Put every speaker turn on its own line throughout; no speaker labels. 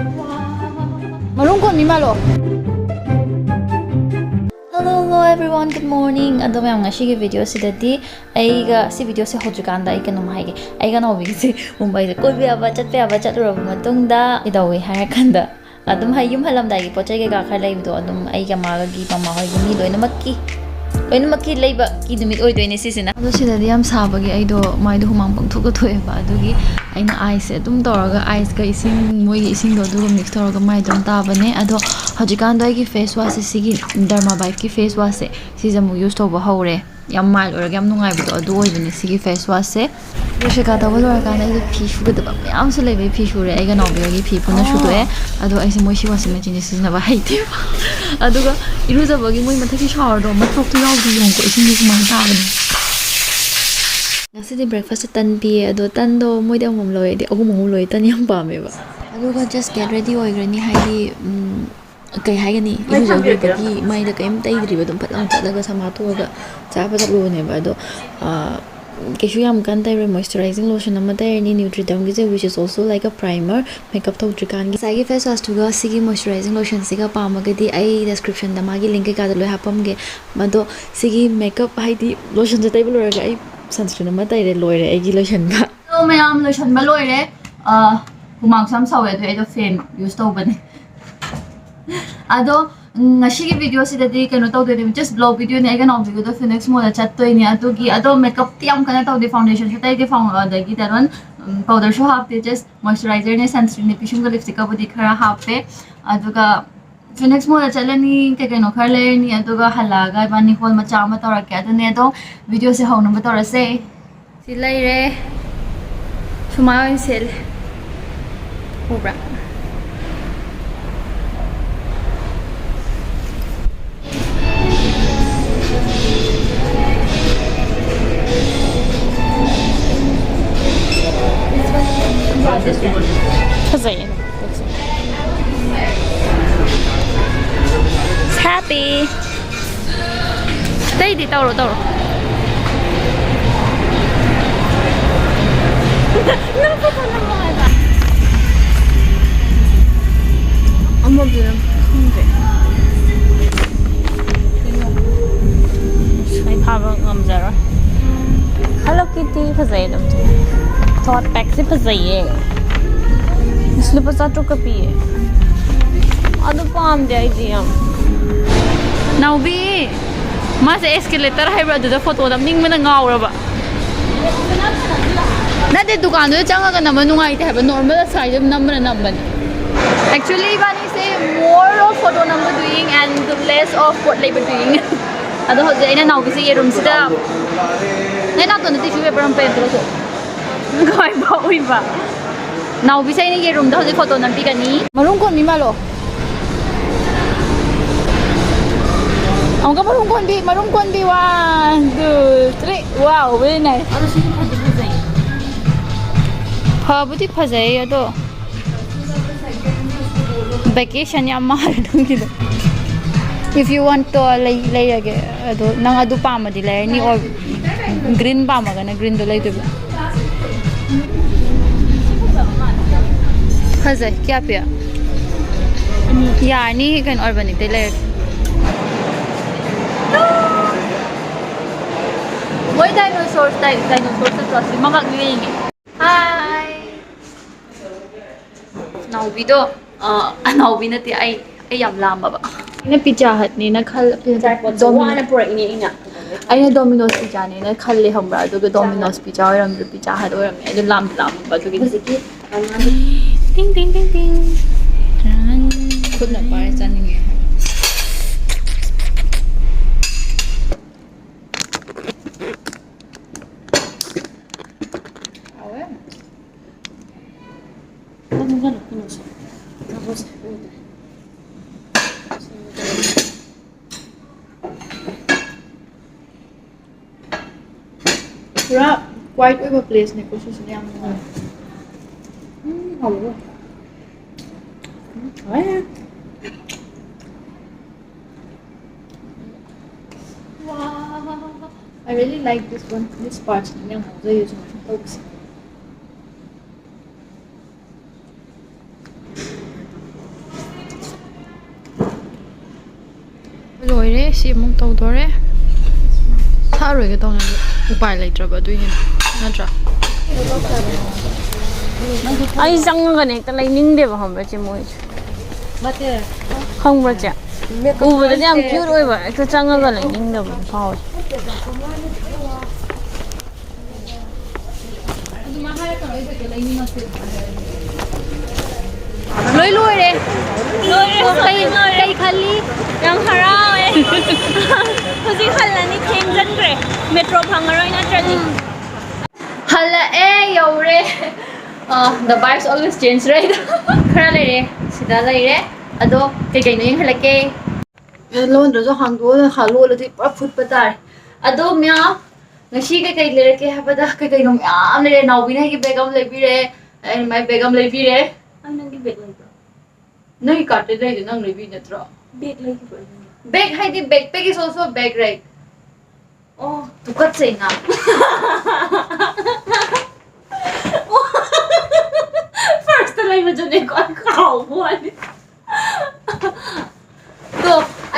Marungkon mi malo. Hello everyone, good morning. Adum yang ngasi video sidadi aiga si video se hojukanda ai kanum haige aiga no bi se Mumbai se koi aba chatraba matungda idawi harakanda adum hayum halam dai pochai ge ga khalai do adum aiga maga gi pama hoi mi loina makki leiba ki dumit oi doine sisina ado sidadi am sabagi aido maido humang pang thuga thoeba adugi aina ice adum toraga ice ga ising moi ising do duga mix toraga mai dum tabane ado hojikan do gi face wash sigi derma bite ki face wash se sijamu use toba hore yam mal oraga yam nungai bu do oibane sigi face wash se Teresa da wala ka na phi shu da yam se lebe phi shu re aiga no bi gi phi puna shu do e ado aise moi shi wash machine sisina ba haite aduga iruja bagi moi mathaki shower do mathok tu yaw di yong ko ising gi man ta bani Nasi di breakfast tan pi ado tan do moi de mom loi de agum mom loi tan yam pa me ba aduga just get ready oigrani haidi kai haigani iruja bagi mai da kaim tai dri ba dum phatlang chalaga sama to ga cha ba lo ne ba do Keshu yam kan tai moisturizing lotion ama tai ni NEUTRIDERM gi which is also like a primer makeup toujaraga gi sagi face wash tuga sigi moisturizing lotion siga pama ga di ai description da magi link ka da loi hapam ge mado sigi makeup hai di lotion ja tai loi ga ai sunscreen ama tai re loi re ai gi lotion ba
so mayam lotion ba loi re humang sam sawe do ai do fan use to bane ado ngasi gi video sidadi kano taw de just blow video ne ga nom video do phoenix mo da chat toy ni atugi ado makeup tiam kana taw de foundation shotai de found da gi taron powder sho half de just moisturizer ne sunscreen ne pishum ga lipstick ka budi khara half pe aduga phoenix mo da chalani ke kano khar le ni aduga halaga bani hol ma cha ma tawra ke adu ne do video se hauna ma tawra se silai re sumai sel obra
Hazayin. It's happy. Stay di tauro. Amma bilang hungry. Ay parang ngamjara. Hello Kitty, hazayin dum. Thought pack se hazayin. इसलिए 50 रुपये पिए अदु palm दे idiom now B मासे escalator हाइब्रा दु photo दम निंग मना गावरबा नदे दुकान दु चंगा नम नुंगाई ते हाइबा normal size number actually bani say more of photo number doing and less of what leiba doing ado hoje ina now bisi ye room sida nei na to na tissue paper am pedro so goi ba ui ba Now bisa ini ye room dah hoje photo nampi kani. Marungkon mi malo. Angka marungkon bi 1, 2, 3. Wow, very nice. Ado sini phadi phajai. Phabudi phajai ado. Vacation ya mahal dong gitu. If you want to lay age ado nang adu pama di lay ni or green pama kana green do lay tu. Hazai, क्या पिया? यार नहीं कहीं और बनी थी late. वही dinosaur से ट्रॉसी मगाक लेंगे। Hi. Now we do now we नती आई यम लाम बाबा। इन्हें पिज़्ज़ा हट नहीं ना खल Domino's पिज़्ज़ा नहीं ना खल ले हम रात को Domino's पिज़्ज़ा और हम पिज़्ज़ा हट और हम ये लाम बात की Ding ding ding ding. Khud na pare chaninge. Awe. Kamu kan kunos. Tapos pura quiet over place ne ko susune am. Harouwe. Oh yeah. Wow. I really like this one. This part. ꯂꯣꯏꯔꯦ ꯁꯤ ꯑꯃꯨꯛ ꯇꯧꯗꯣꯔꯦ ꯊꯥꯔꯣꯏꯒ ꯇꯧꯅꯕ ꯎꯄꯥꯏ ꯂꯩꯇ꯭ꯔꯕ ꯑꯗꯨꯏꯅꯦ ꯅꯠꯇ꯭ꯔꯥ ꯑꯩ ꯆꯪꯉꯒꯅꯦ ꯍꯦꯛꯇ ꯂꯩꯅꯤꯡꯗꯦꯕ ꯈꯪꯕ꯭ꯔꯥ ꯆꯦ ꯃꯣꯏꯁꯦ ꯈꯪꯕ꯭ꯔꯥ ꯆꯦ ꯎꯕꯗꯗꯤ ꯌꯥꯝ ꯀ꯭ꯌꯨꯠ ꯑꯣꯏꯕ ꯍꯦꯛꯇ ꯆꯪꯉꯒ ꯂꯩꯅꯤꯡꯗꯕ ꯐꯥꯎꯋꯦ ꯂꯣꯏ ꯂꯣꯏꯔꯦ ꯀꯩ ꯈꯜꯂꯤ
ꯌꯥꯝ ꯍꯔꯥꯎꯋꯦ ꯍꯧꯖꯤꯛ ꯍꯜꯂꯅꯤ ꯊꯦꯡꯖꯟꯈ꯭ꯔꯦ ꯃꯦꯇ꯭ꯔꯣ ꯐꯪꯉꯔꯣꯏ ꯅꯠꯇ꯭ꯔꯗꯤ
ꯍꯜꯂꯛꯑꯦ ꯌꯧꯔꯦ the vibes always change right khara leire sida leire ado kei no yenghalake londra jo hangdo halo lodi pura phutpa tar ado mya ngasi kei leirake habada kei no mya leire nawbi na gi bag am lebire and my bag am lebire
ꯅꯪꯒꯤ bag ꯂꯩꯕ꯭ꯔꯣ
nai carte leide nang lebi natra
bag ꯂꯩꯕ꯭ꯔꯣ
bag haidi backpack is also a bag right oh tukat sei na
first ꯂꯩꯕꯗꯨꯅꯦ ꯀꯣ ꯀꯥꯎꯕ ꯋꯥꯅꯤ
तो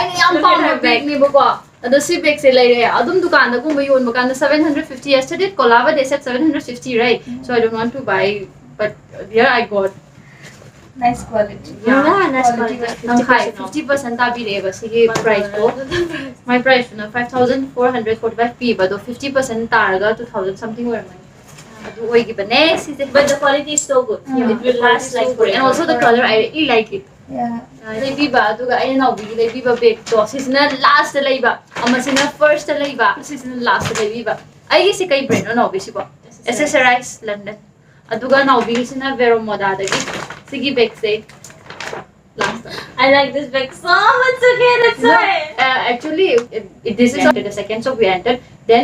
I am found a bag ni bako ado si bag se lai re adum dukan da gumba yon bakan 750 yesterday kolaba they said 750 right so I don't want to buy but here I got
Nice quality.
Yeah, nice quality.
ang high 50% tabi re ba sige price ko my price na 5445 p but 50% targa 2000 something were money adu oi gi bane si
But the quality is so good. It will last like
and also the color I really like it
Yeah.
leiba aduga I now bi leiba bag to sisna last leiba amasina first leiba sisna last leiba I gi kai brand no bi sibo accessorize London aduga now bi sina vero moda dagi Sigi bag say last time.
I like this bag so much. Okay, that's why.
Actually this is the second so we entered then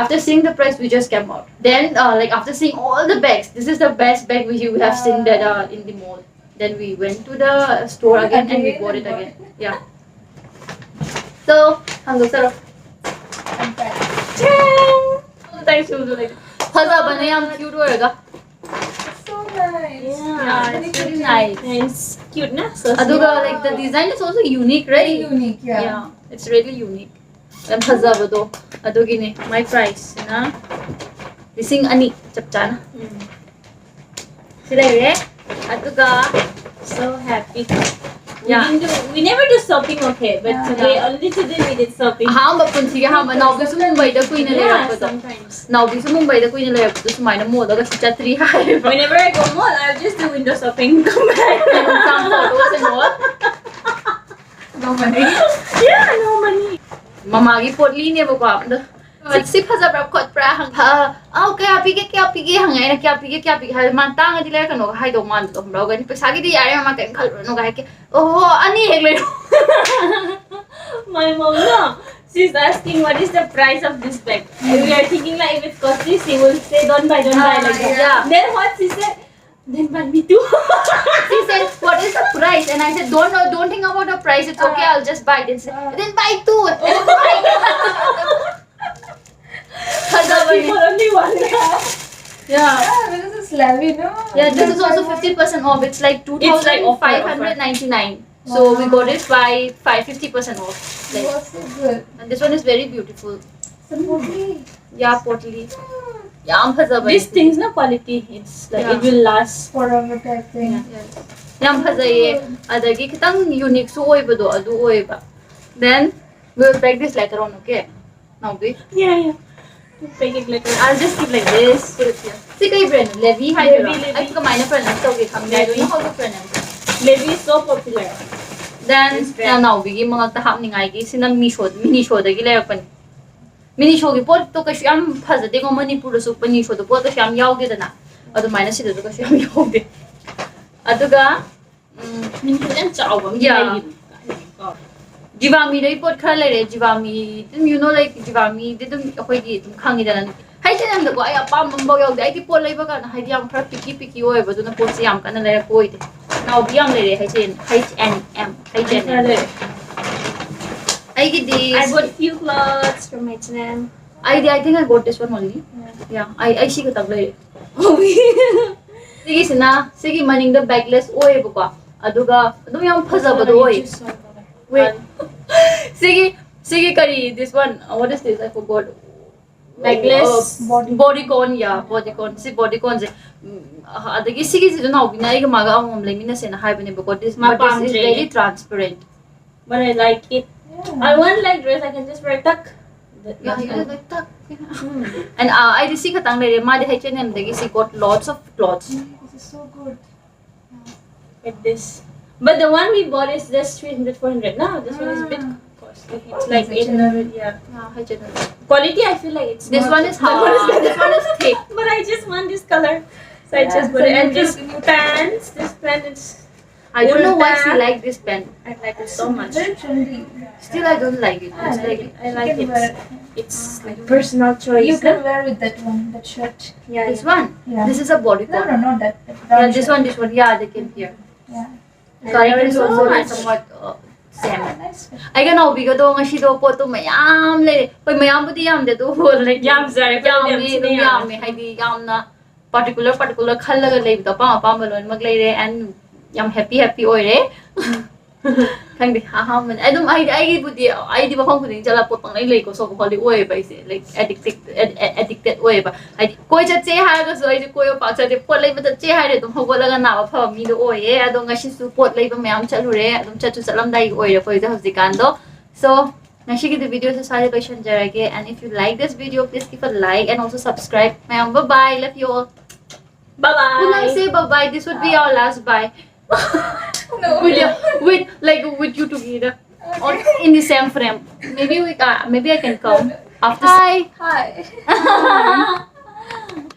after seeing the price we just came out then like after seeing all the bags this is the best bag we have seen that in the mall then we went to the store again and we bought it again yeah so hango saro thanks you like haza bane yam cute hoega
So nice.
Yeah,
it's really nice
It's cute, na? So
aduga like the design is also unique right
Very unique, yeah.
yeah it's really unique and hazabado adugini my price na lising ani chapchana sila re aduga
so happy.
Yeah.
We never do shopping, okay? But today, only today we did shopping.
ahamba punsi ga hamba now bisu mumbai da kuina le
Yeah,
rakado
sometimes.
now bisu mumbai da kuina le rakado sumaina mo daga chatri hai
Whenever I go mall, I'll just do window shopping. Come back.
some photos and all
No money.
Yeah, no money.
mama gi potli ne ba ko si phaza bra khot pra hang ha au kya pige hang ai na kya pige ha man tang di le kano hai do man to bro ga ni paisa gi di yare mama kan khal no ga ke oh ani hek le
My mom, no. She's asking what is the price of this bag. And we are thinking like if it's costly, she will say don't buy like that.
yeah.
Then what she said? Then buy me too.
she said what is the price and I said don't think about the price it's okay I'll just buy it then buy two
For only one guy.
yeah
Yeah, this is slabby, no?
yeah this is also 50% off it's like
It's like offer.
2599 so we got it by 50% off
It
like,
was so good.
and this one is very beautiful
Samoti.
yeah potli yeah am phazaba
These things, no quality. It's like
Yeah.
it will last.
Forever type thing.
yam phazaye adagi kitang unique so oibado adu oiba then we will pack this later on okay now we
Yeah. To take it later. I'll just keep like this.
put it here see kai brand levi hai
Levi,
jara
Levi.
I ka maina pronounce so ge kham I don't know how to pronounce
Levi is so popular.
then
This brand.
now bigi mga tahap ni ngai gi sinang mini show dagi lerakpan mini show gi pot to kashi am phazade ko manipur su pani show do pot kashi am yauge dana adu maina sida do kashi am yauge aduga
Minsan chao.
Yeah. Jivami dai pot khara lere Jivami tum you know like Jivami de tum akhoi gi tum khangi dana hai chanam da ko ai apam bambo yaug dai ti pot leiba ka na hai yam khara piki oi ba duna pot si yam kana lere koi de now bi yam lere hai chen H&M I get this
I bought few clothes from H&M.
I think I got this one only yeah I see ka tag lere Sigi sina Sigi maning the backless oi ba ko aduga adum yam phazaba do oi Wait. Sigi curry. This one. What is this? I forgot.
Necklace.
Bodycon. Yeah, bodycon. See bodycon. Adagi Sigi is now. Binaiga maga amom lemina sen haibane because this is very transparent.
But I like it. I want like dress. I can just wear tuck.
Yeah, like that. And I see katang le ma de H&M dagi she got lots of clothes.
This is so good.
Like this. But the one we bought is just 300, 400. No, this one is a bit costly. It's like 800. Yeah.
Yeah, H&M.
Quality, I feel like it's
This
not-
one is hard. This one is thick.
But I just want this color. So I just put it. And this pants. This pant is.
I don't know why
Ulta.
she like this pen.
I like it so much.
Very trendy.
Still, I don't like it.
I
It's
like
like
it.
I
You
like
can
it.
wear
It's like personal choice.
You can wear with that one, that shirt.
Yeah.
this one.
Yeah.
This is a bodycon.
No, not that. that
Yeah,
brown
this
shirt.
one. Yeah, they came here.
Yeah.
I
Sorry,
like
it
it
is
so
also
much.
somewhat same.
Nice.
I can know because do ngashi do po to mayam le. Pag mayam budi yam de do like
Yam sorry.
yam me haidi yam na particular khalaga leib da pa malon maglay re and yam happy oire. Khangdi ha man adum I budi I di ba khong khuding jala potang lai ko so kholi oi ba ise like addicted oi ba I koi cha che ha ga so I koi pa cha de pot lai ba che ha re dum hogolaga na ba pha mi do oi e adum ngashi su pot lai ba mayam chalu re adum cha chu chalam dai oi re koi ja hosikan do. So Nashiki the video is sare toujaraga, and if you like this video please give a like and also subscribe. Mayam, bye bye, love you all.
Bye bye.
When I say bye bye, this would be our last bye.
No.
with you together or in the same frame. Maybe I can come after. Hi.
Hi.